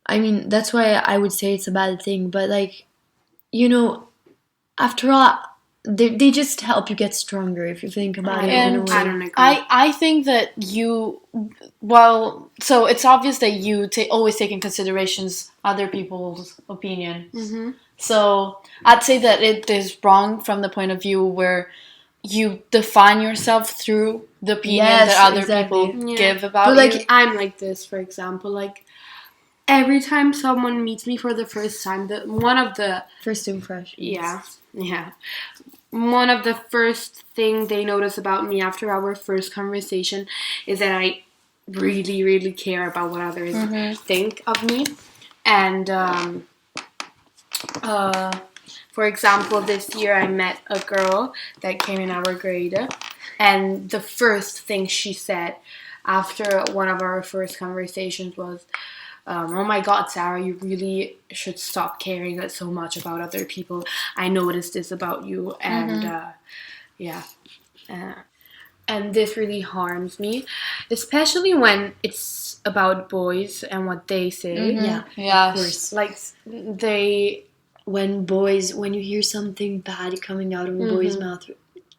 I mean, that's why I would say it's a bad thing. But like, you know, after all, they just help you get stronger if you think about it in a way. I don't agree. I think that so it's obvious that you always take in considerations other people's opinion. Mm-hmm. So I'd say that it is wrong from the point of view where you define yourself through the opinion Yes, that other exactly. people Yeah. give about But like you. I'm like this, for example, like every time someone meets me for the first time, one of the First impression. yeah. One of the first thing they notice about me after our first conversation is that I really, really care about what others think of me. And for example, this year I met a girl that came in our grade, and the first thing she said after one of our first conversations was, oh my God, Sarah, you really should stop caring so much about other people. I noticed this about you, and and this really harms me, especially when it's about boys and what they say. Yeah, Yes. of course. Like they, When you hear something bad coming out of a boy's mouth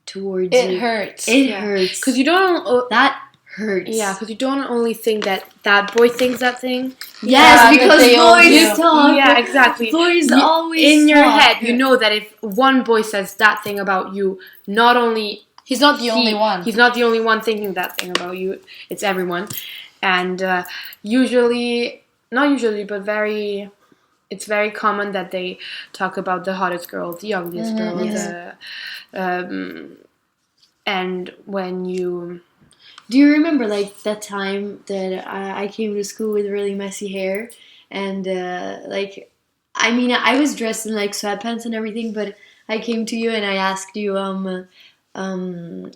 towards It you, hurts. it hurts. because you don't. That hurts. Yeah, because you don't only think that boy thinks that thing. Yes, Yeah, because that they all boys do. talk. Yeah, exactly. Boys You- always in your talk. head, you know that if one boy says that thing about you, not only He's not the only one. he's not the only one thinking that thing about you. It's everyone, and usually, not usually, but it's very common that they talk about the hottest girl, the ugliest girl, yes. and when you. Do you remember like that time that I came to school with really messy hair and like I mean I was dressed in like sweatpants and everything, but I came to you and I asked you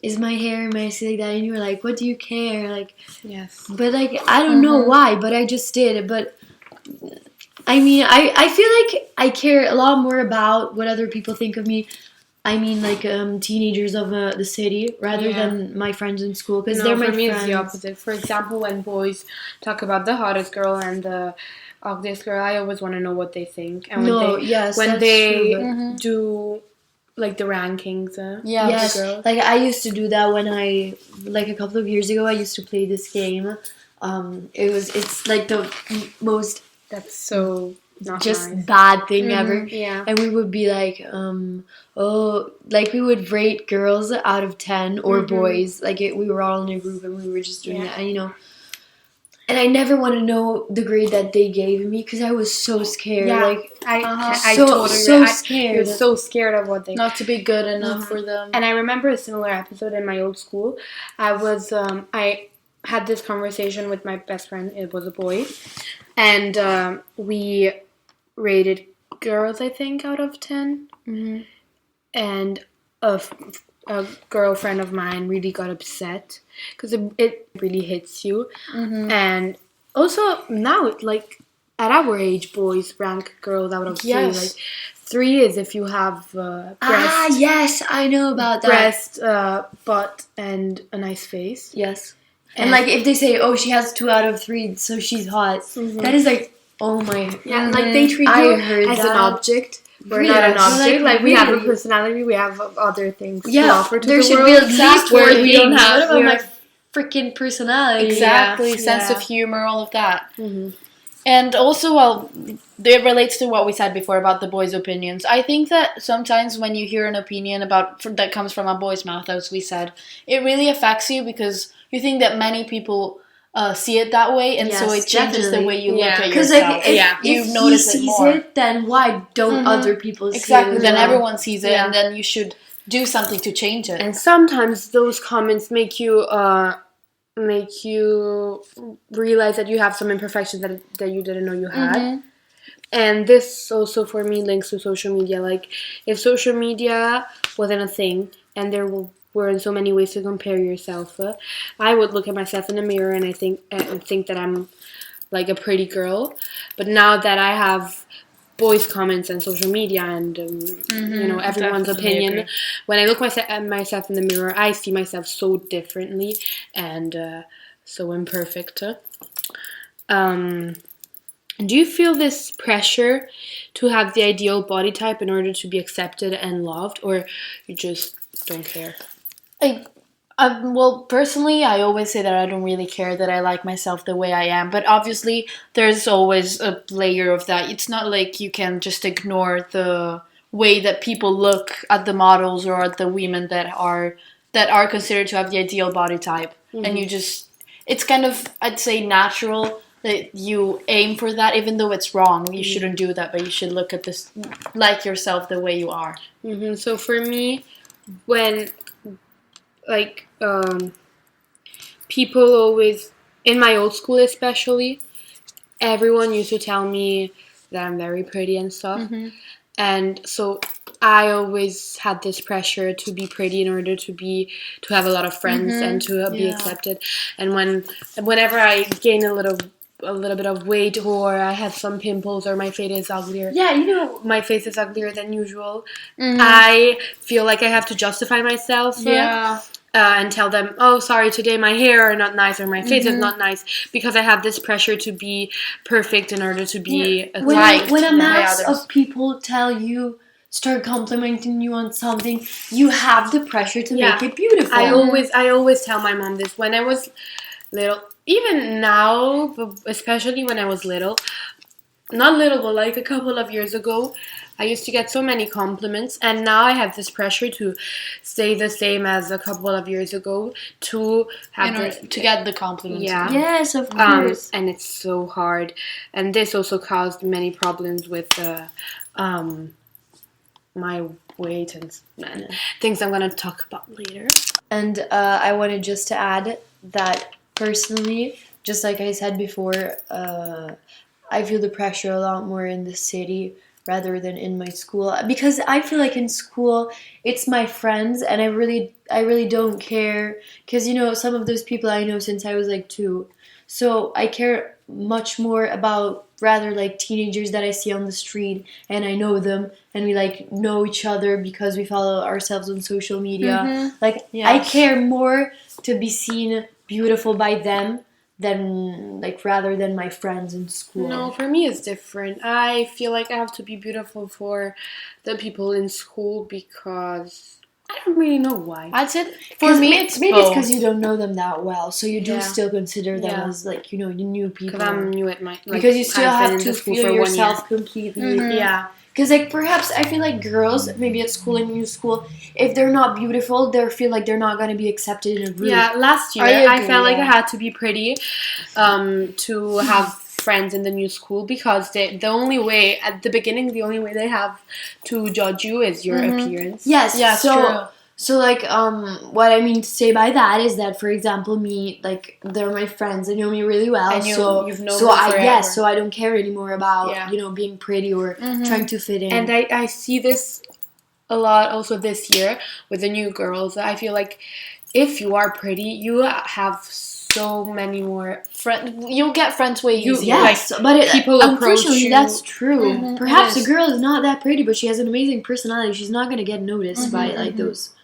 is my hair messy like that, and you were like, what do you care, like, Yes. but like I don't know why, but I just did. But I mean I feel like I care a lot more about what other people think of me. I mean, like teenagers of the city rather Yeah. than my friends in school, because No, they're my for me friends. it's the opposite. For example, when boys talk about the hottest girl and the ugliest girl, I always want to know what they think. And when they true, but- do like the rankings, Yeah. Yes, the girls. like I used to do that when like a couple of years ago, I used to play this game. It's like the most That's so not just nice. bad thing ever. Yeah. And we would be like, like we would rate girls out of 10 or boys. Like we were all in a group and we were just doing that, and, you know. And I never want to know the grade that they gave me because I was so scared. Yeah. Like I so totally so I scared. was so scared of what they. Not to be good enough for them. And I remember a similar episode in my old school. I had this conversation with my best friend. It was a boy, and we rated girls, I think, out of 10. And a girlfriend of mine really got upset because it really hits you. And also now, like at our age, boys rank girls out of 3. Yes. Like 3 is if you have breast, Yes, I know about that. breast, butt, and a nice face. Yes. And like if they say, oh, she has 2 out of 3, so she's hot. That is like, oh my. Yeah, like they treat I you heard as that. an object. We're Really? not an object. Like, Like we have a really? personality. We have other things to Yeah, offer to there the should world. be at least 4 Exactly. We don't things. have- What about we're- my freaking personality? Exactly, Yeah. sense Yeah. of humor, all of that. And also, well, it relates to what we said before about the boys' opinions. I think that sometimes when you hear an opinion that comes from a boy's mouth, as we said, it really affects you because you think that many people see it that way, and so Yes, it changes the definitely. way you look Yeah. at Because yourself. like if You've he noticed it sees more. it, then why don't other people see Exactly. it? as Then well? everyone sees it, Yeah. and then you should do something to change it. And sometimes those comments make you realize that you have some imperfections that you didn't know you had. And this also for me links to social media. Like if social media wasn't a thing and there weren't so many ways to compare yourself, I would look at myself in the mirror and I think that I'm like a pretty girl. But now that I have boys' comments on social media and everyone's Definitely opinion, agree. when I look at myself in the mirror, I see myself so differently and so imperfect. Do you feel this pressure to have the ideal body type in order to be accepted and loved, or you just don't care? Well, personally, I always say that I don't really care, that I like myself the way I am. But obviously, there's always a layer of that. It's not like you can just ignore the way that people look at the models or at the women that are considered to have the ideal body type, and you just it's kind of, I'd say, natural that you aim for that, even though it's wrong. You shouldn't do that, but you should look at this like yourself the way you are. So for me, when like people always, in my old school especially, everyone used to tell me that I'm very pretty and stuff, and so I always had this pressure to be pretty in order to have a lot of friends and to be accepted. And whenever I gain a little bit of weight, or I have some pimples, or my face is uglier. Yeah, My face is uglier than usual. I feel like I have to justify myself. And tell them, oh, sorry, today my hair are not nice, or my face is not nice, because I have this pressure to be perfect in order to be liked when a by mass others. of people start complimenting you on something, you have the pressure to make it beautiful. I always tell my mom this when I was little, even now, but especially when I was little, not little, but like a couple of years ago, I used to get so many compliments, and now I have this pressure to stay the same as a couple of years ago to have to get the compliments. Yeah. Yes, of course. And it's so hard, and this also caused many problems with my weight and things I'm gonna talk about later. And I wanted just to add that personally, just like I said before, I feel the pressure a lot more in the city rather than in my school, because I feel like in school it's my friends, and I really don't care, because some of those people I know since I was like 2, so I care much more about rather like teenagers that I see on the street and I know them and we like know each other because we follow ourselves on social media. I care more to be seen beautiful by them than rather than my friends in school. No, for me it's different. I feel like I have to be beautiful for the people in school because I don't really know why. I'd say for me it's maybe both. it's because you don't know them that well, so you do still consider them as you new people. Because I'm new at my because you still I've been have in to the school feel for 1 year. yourself completely. Yeah. Because perhaps I feel like girls, maybe at school, in new school, if they're not beautiful, they feel like they're not going to be accepted in a group. Yeah, last year I felt like I had to be pretty to have friends in the new school, because the only way at the beginning, the only way they have to judge you is your appearance. Yes, true. So what I mean to say by that is that, for example, me, they're my friends, they know me really well, And you've known so them forever. so I don't care anymore about being pretty or trying to fit in. And I see this a lot also this year with the new girls. I feel like if you are pretty, you have so many more friends. You'll get friends way easier. Yes, but people approach unfortunately, you. that's true. Perhaps It a girl is not that pretty, but she has an amazing personality. She's not going to get noticed by those,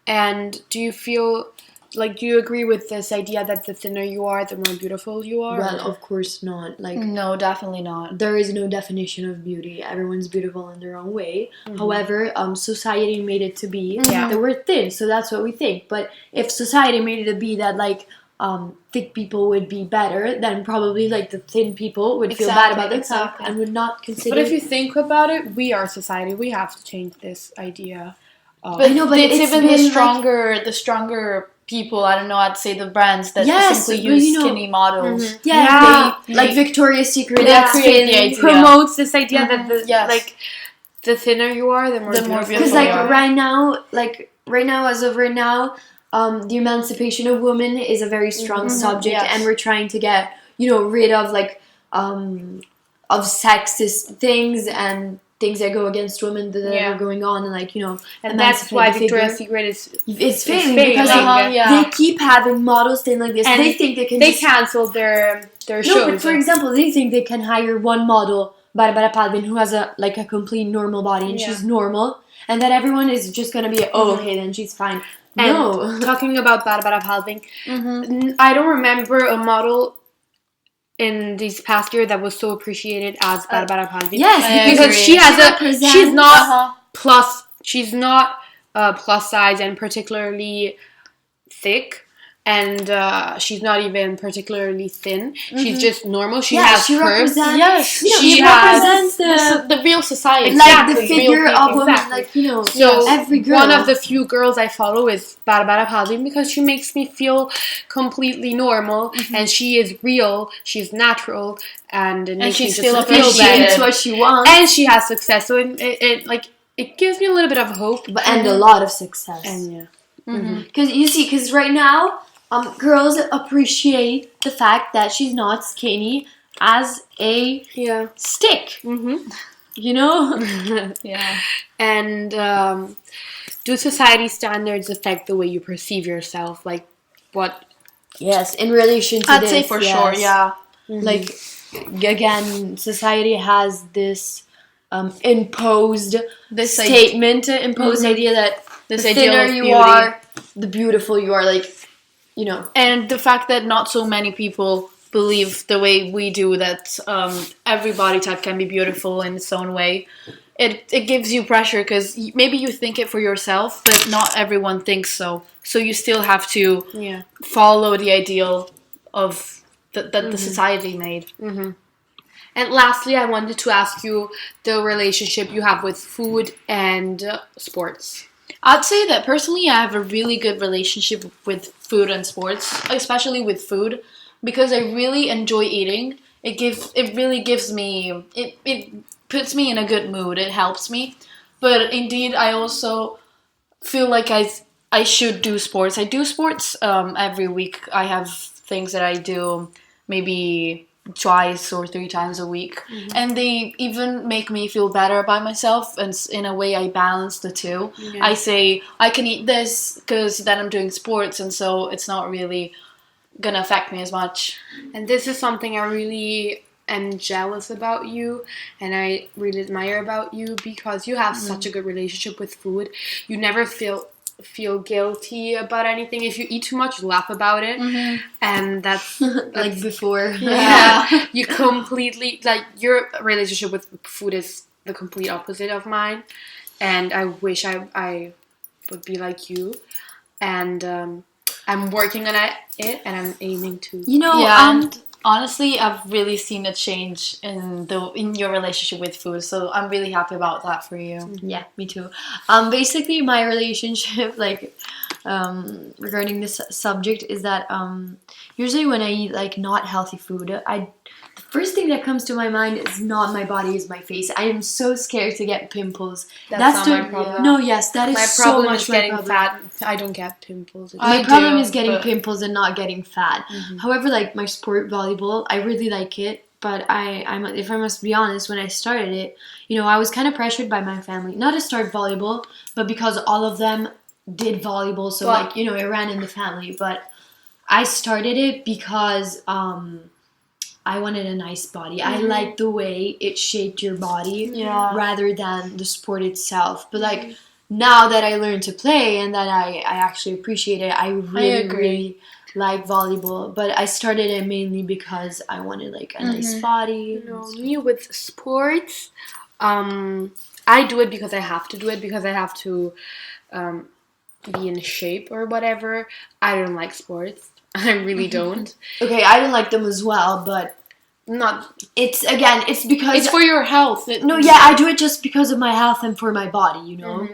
And do you feel like, do you agree with this idea that the thinner you are, the more beautiful you are? Well, of course not. No, definitely not. There is no definition of beauty. Everyone's beautiful in their own way. However, society made it to be that we're thin, so that's what we think. But if society made it to be that thick people would be better, then probably the thin people would feel bad about themselves and would not consider. But if you think about it, we are society. We have to change this idea. But it's even been the stronger people. I don't know. I'd say the brands that simply use skinny models. Like Victoria's Secret. They create the idea. Promotes this idea that the thinner you are, the more beautiful. Because right now, as of right now, the emancipation of women is a very strong subject, and we're trying to get rid of of sexist things and things that go against women that are going on, and that's why Victoria's Secret is failing because they keep having models thin like this. And they think they canceled their shows. No, but for example, they think they can hire one model, Barbara Palvin, who has a complete normal body, and she's normal, and that everyone is just gonna be okay, then she's fine. And talking about Barbara Palvin, I don't remember a model in this past year that was so appreciated as Barbara Palvi. Yes, because agree. she has she's not Uh-huh. she's not plus size and particularly thick. And she's not even particularly thin. She's just normal. She has she curves. represents. Yes, You know, she she has represents the real society. like the Exactly, figure real of people, women, exactly. like, you know, So every girl. one of the few girls I follow is Barbara Palvin because she makes me feel completely normal and she is real. She's natural and it makes she's me still just feel appreciated. It's better. what she wants, And she has success, so it gives me a little bit of hope. and a lot of success. And yeah. Because you see, because right now, girls appreciate the fact that she's not skinny as a Yeah. stick. Mm-hmm. You know? Yeah. And do society standards affect the way you perceive yourself? Like what? Yes, in relation to I'd this, say for yes. sure. Yeah. Like, again, society has this imposed This statement, imposed idea that This the ideal thinner of you beauty. are, the beautiful you are. Like, you know. And the fact that not so many people believe the way we do that every body type can be beautiful in its own way. It gives you pressure because maybe you think it for yourself, but not everyone thinks so. So you still have to follow the ideal of that the society made. Mm-hmm. And lastly, I wanted to ask you the relationship you have with food and sports. I'd say that personally, I have a really good relationship with food and sports, especially with food, because I really enjoy eating. It really gives me it puts me in a good mood. It helps me, but indeed, I also feel like I should do sports. I do sports every week. I have things that I do maybe twice or three times a week, and they even make me feel better about myself, and in a way I balance the two. I say I can eat this because then I'm doing sports, and so it's not really gonna affect me as much. And this is something I really am jealous about you and I really admire about you because you have such a good relationship with food. You never feel guilty about anything. If you eat too much, you laugh about it. And that's Like before. yeah. You completely like your relationship with food is the complete opposite of mine. And I wish I would be like you. And I'm working on it and I'm aiming to. You know, Yeah, and honestly, I've really seen a change in your relationship with food, so I'm really happy about that for you. yeah, me too. Basically, my relationship, like, regarding this subject, is that usually when I eat like not healthy food, the first thing that comes to my mind is not my body, is my face. I am so scared to get pimples. That's not my problem. No, yes, that is My so problem much is my getting problem. fat. I don't get pimples. My I problem do, is getting but- pimples and not getting fat. However, like my sport volleyball, I really like it. But if I must be honest, when I started it, you know, I was kind of pressured by my family not to start volleyball, but because all of them did volleyball, so Well- like, you know, it ran in the family. But I started it because I wanted a nice body. I liked the way it shaped your body rather than the sport itself. But like now that I learned to play and that I actually appreciate it, I really like volleyball. But I started it mainly because I wanted like a nice body. You know, me with sports, I do it because I have to do it because I have to be in shape or whatever. I don't like sports. I really don't. Okay, I don't like them as well, but Not. it's because It's for your health. no, yeah, I do it just because of my health and for my body, you know.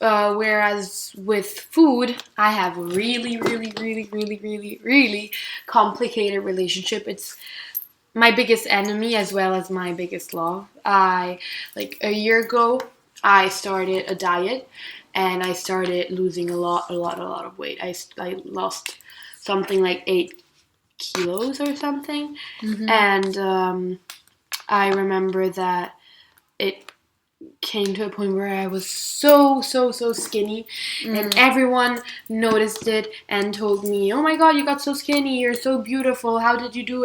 Whereas with food, I have a really, really, really, really, really, really complicated relationship. It's my biggest enemy as well as my biggest love. Like a year ago, I started a diet and I started losing a lot of weight. I lost something like 8 kilos or something. And I remember that it came to a point where I was so skinny and everyone noticed it and told me, oh my god, you got so skinny, you're so beautiful, how did you do it?